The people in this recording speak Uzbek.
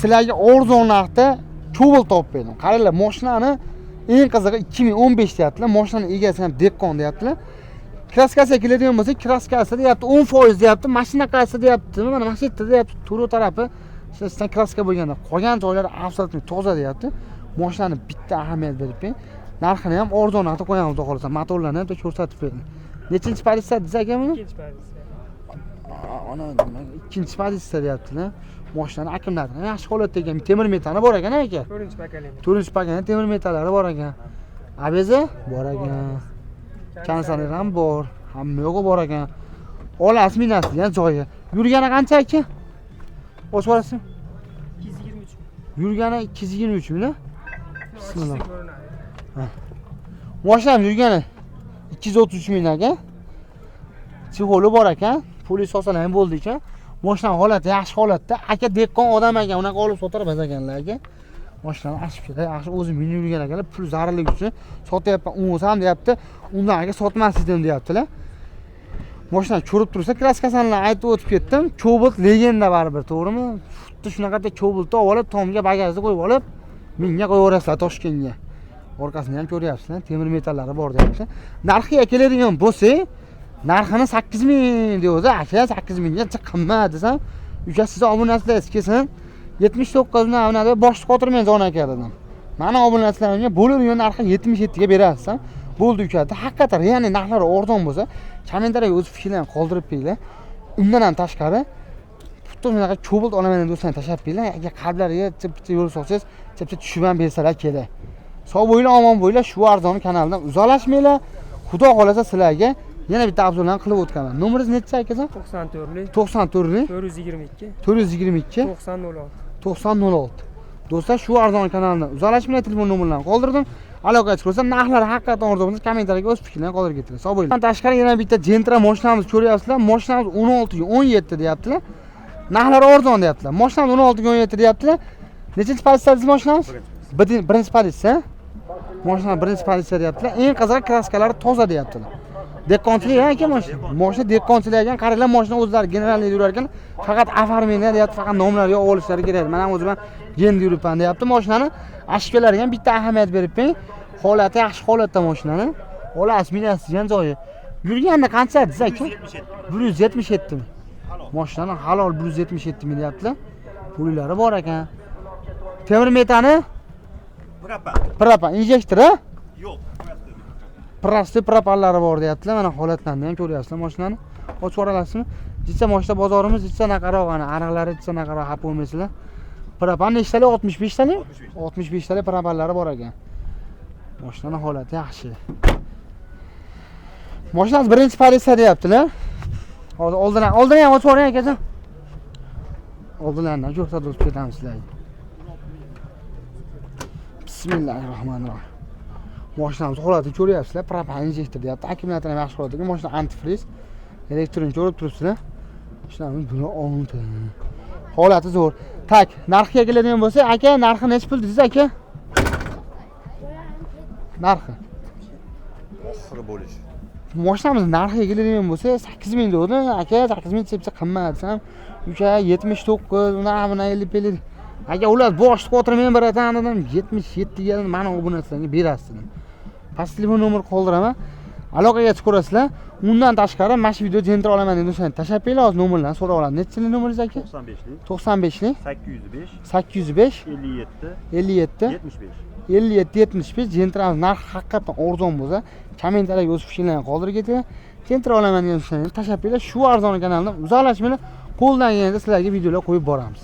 Sizlarga arzon narxda Cobalt topib berdim. Qaranglar, mashinani eng qizig'i 2015 deyaptilar. Mashinaning egasi ham Dekkon deyaptilar. Kraskasiga keladigan bo'lsa, kraskasi deyapti 10% deyapti. Mashina qaysi deyapti. Mana mana shu yerda deyapti. To'g'ri tarafi sizdan kraska bo'lganda qolgan joylari absolutni toza deyapti. Mashinani bitta ahamiyat berib, narxini ham arzon narxda qo'yamiz, xudo xolasa. Motorlarni ham ko'rsatib berdim. Nechinchi pozitsiya desa ekan buni? Ikkinchi pozitsiya. Ana ikkinchi pozitsiya deyaptilar. Mashinani akkumulyatori yaxshi holatda ekan. Temir metali bor ekan aka. 4-pakani temir metallari bor ekan. Abeza bor ekan. Kansalar ham bor. Hamma yo'g'i bor ekan. Olasi minasi degan joyi. Yurgani qancha aka? O'z so'rasin. 223. Yurgani 223 mi? Bismillah. Mashina yurgani 233 ming ekan. Chexoli bor ekan. Polis olsalar ham bo'ldi ekan. Mashina holati yaxshi holatda. Aka Dekkon odam ekan, unaqa olib sotar bazaganlar aka. Mashinani ochib keldi. Yaxshi o'zim minib yurgan ekanlar. Pul zararlik uchun sotyapman. O'zim deyapti. Undan aka sotmas edim deyaptilar. Mashina ko'rib tursa, kraskasini aytib o'tib ketdim. Cobalt legenda baribir, to'g'rimi? Xuddi shunaqada Cobaltni olib, tomga bagajga qo'yib olib, menga qo'yaverasizlar Toshkentga. Orqasini ham ko'ryapsizlar, temir metallari bor deyapti. Narxiga keladigan bo'lsa, narxini 8 ming deydi. Aka 8 mingga qimmat desam, uka siz obunachisiz kelsin. 79 dan avnada boshqa qotirmang jon aka dedim. Mana obunachilarimga bo'ladigan narxi 77 ga berasiz. Bo'ldi uka. Haqiqatan, ya'ni narxlari arzon bo'lsa, kommentariyaga o'z fikringizni qoldirib qo'yinglar. Undan ham tashqari, xuddi shunaqa Cobalt olaman do'stlarni tashlab qo'yinglar. Agar qalblariga chip-chip yo'l soqsangiz, chip-chip tushib ham bersalar kerak. Sog' bo'linglar, omon bo'linglar. Shu arzon kanalidan uzalashmanglar. Xudo xolasa sizlarga yana bitta obzorlarni qilib o'tkaman. Nomeringiz necha akasan? 94lik 94lik 422 422 9006. 9006. Do'stlar, shu arzon kanalidan uzalashmanglar. Telefon nomerlarini qoldirdim. Aloqa qilsa, narxlari haqiqatan arzon bo'lsa, kommentariyaga o'z fikringizni qoldirib keting. Sog' bo'linglar. Tashqari yana bitta Gentra mashinamiz ko'ryapsizlar. Mashinamiz 16 ga 17 deyaptilar. Narxlari arzon deyaptilar. Mashinamiz 16 ga 17 deyaptilar. Nechinchi pozitsiyada mashinamiz? Birinchi pozitsiya. Mashina birinchi pozitsiya deyaptilar. Eng qizig'i kraskalari toza deyaptilar. Dekkonchilik aka mashina. Mashina dekkonchilik ekan. Qaranglar, mashina o'zlari generalni yurar ekan. Faqat afarmenda deyapti, faqat nomlariga olishlari kerak. Men ham o'zim endi yuribman deyapti. Mashinani ashkalariga ham bitta ahamiyat berib qo'ying. Holati yaxshi holatda mashinani. Olasiz minasiz degan joyi. Yurganda qancha desa aka? 177 ming. Mashinani halol 177 ming deyaptilar. Pullari bor ekan. Temir metani Propan injektor a? Yo'q. Prosti propallari bor deyaptilar. Mana holatlarini ham ko'ryapsizlar mashinani. Ochib ko'ralasizmi? Jitsa mashina bozorimiz jitsa naqaroq, ana ariqlari jitsa naqaroq hap bo'lmaysizlar. Propan nechtalik? 65 talik? 65 talik propallari bor ekan. Mashinaning holati yaxshi. Mashinamiz birinchi pozitsiya deyaptilar. Hozir oldin ham ochib ko'ring akajon. Oldinlardan ko'rsatib o'tib ketamiz sizlarga. Bismillahirrohmanirrohim. Mashinamiz holatini ko'ryapsizlar. Propan injektor deyapti. Akkumulyator ham yaxshi holatda. Mashina antifriz. Elektron ko'rib turibsizlar. Mashinamiz buni oldi. Holati zo'r. Tak, narxiga keladigan bo'lsa, aka, narxi necha pul dedingiz aka? Narxi. Oxiri bo'lish. Mashinamiz narxiga keladigan bo'lsa, 8 ming dedi. Aka, 8 ming desa qimmat desam, uka 79, buni 50 aka ular boshni qotirmay beratan dedim, 77 ga mana obunachilarga berasiz dedim. Past telefon nomer qoldiraman. Aloqaga chiqarasizlar. Undan tashqari mana shu video Gentra olaman deb o'shani tashab qo'yinglar, hozir nomerlarni so'rab oladi. Nechchilik nomeringiz aka? 95lik 95lik 805 805 57 57 75. 57 Gentra narxi haqiqatan arzon bo'lsa, kommentariyaga o'z fikringizni qoldirib keting. Gentra olaman degan o'shani tashab qo'yinglar. Shu arzon kanalidan uzalashmanglar. Qo'ldan kelganda sizlarga videolar qo'yib boramiz.